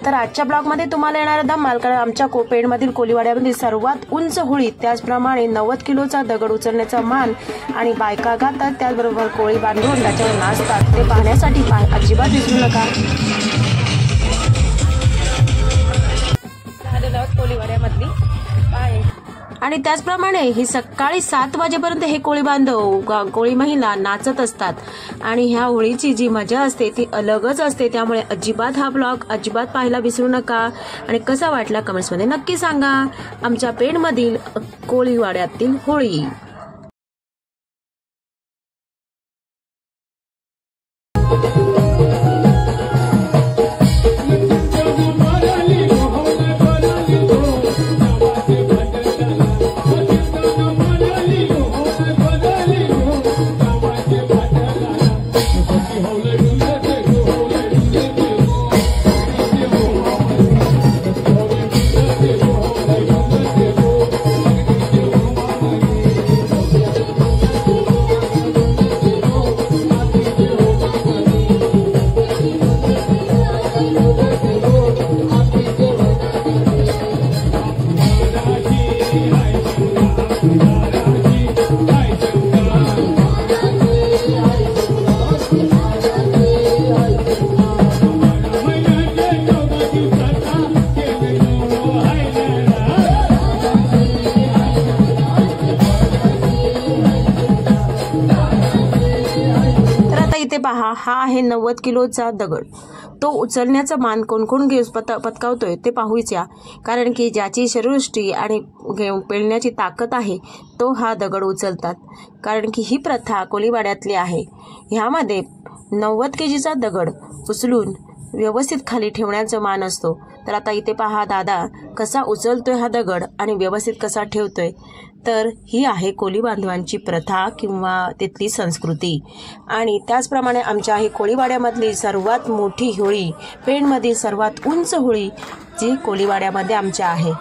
तर आजच्या ब्लॉगमध्ये तुम्हाला येणारा धमाल, कारण आमच्या पेणमधील कोलीवाड्यामधील सर्वात उंच होळी, त्याचप्रमाणे 90 किलोचा दगड उचलण्याचा मान आणि बायका गातात, त्याचबरोबर कोळी बांधून त्याच्यावर नाचतात, ते पाहण्यासाठी अजिबात विसरू नका. कोलीवाड्यामधली आणि त्याचप्रमाणे ही सकाळी 7 वाजेपर्यंत हे कोळी बांधव, कोळी महिला नाचत असतात आणि ह्या होळीची जी मजा असते ती अलगच असते. त्यामुळे अजिबात हा ब्लॉग अजिबात पाहायला विसरू नका. आणि कसा वाटला कमेंट्समध्ये नक्की सांगा. आमच्या पेणमधील कोळीवाड्यातील होळी. इथे पहा, हा आहे 90 किलोचा दगड. तो उचलण्याचा मान कोण कोण पटकावतोय ते पाहूया. कारण की ज्याची शरीरयष्टी आणि पेलण्याची ताकद आहे तो हा दगड उचलतात. कारण की ही प्रथा कोळीवाड्यातली आहे. ह्यामध्ये 90 केजीचा दगड उचलून व्यवस्थित खाली ठेवण्याचा मान असतो. तर आता इथे पहा दादा कसा उचलतोय हा दगड आणि व्यवस्थित कसा ठेवतोय. तर ही आहे कोळी बांधवांची प्रथा किंवा तिथली संस्कृती. आणि त्याचप्रमाणे आमच्या ही कोळीवाड्यामधली सर्वात मोठी होळी, पेणमधील सर्वात उंच होळी जी कोळीवाड्यामध्ये आमच्या आहे.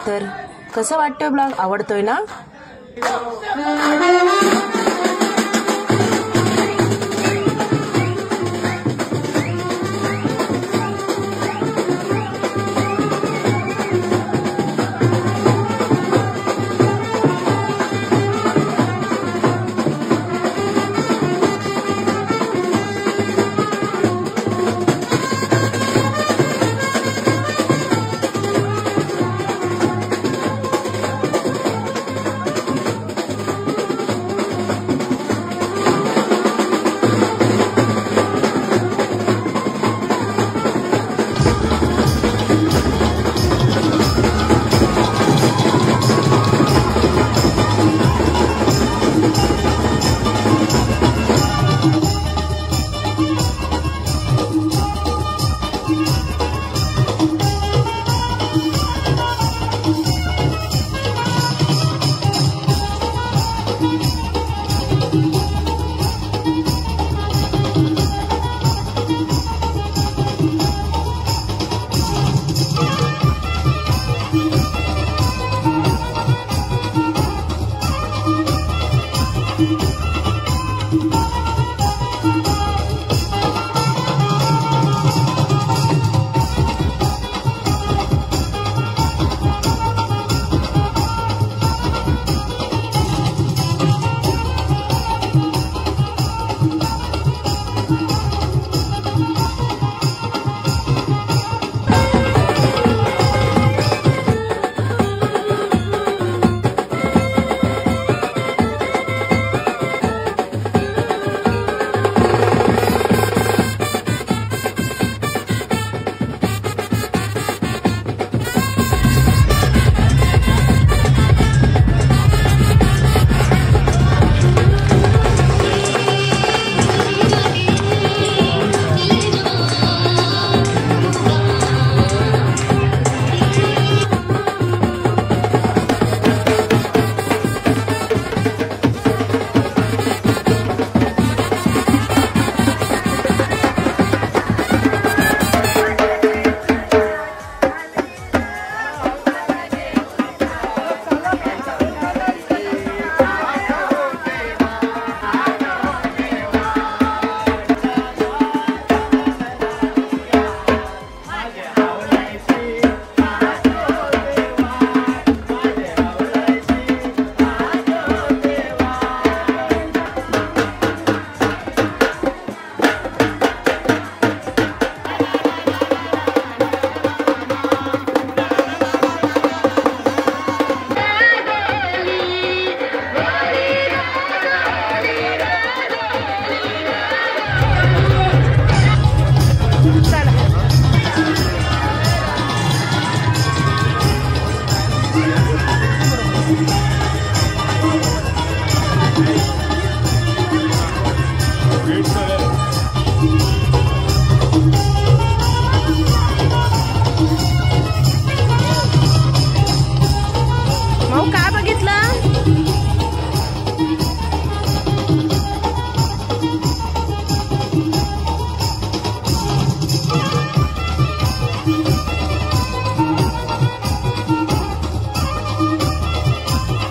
तर कसं वाटतंय ब्लॉग, आवडतोय ना?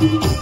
आहे.